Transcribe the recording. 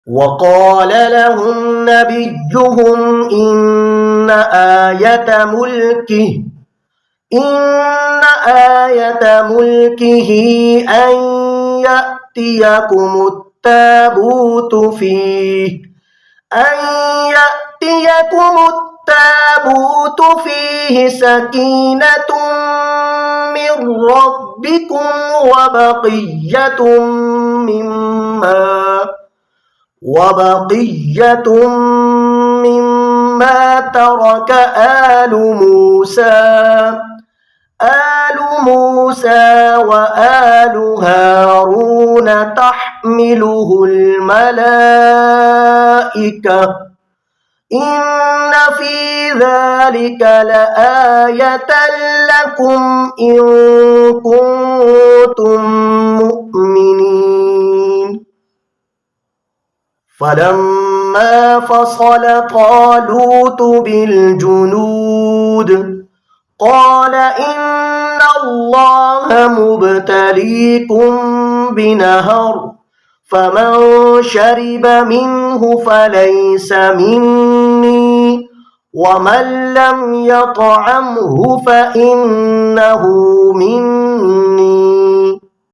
وقال لهم نبيهم إن آية ملكه أن يأتيكم التابوت فيه سكينة من ربكم وبقية مما ترك آل موسى وآل هارون تحمله الملائكة إن في ذلك لآية لكم إن كنتم مؤمنين. فلما فصل طالوت بالجنود قال إن الله مبتليكم بنهر فمن شرب منه فليس مني ومن لم يطعمه فإنه مني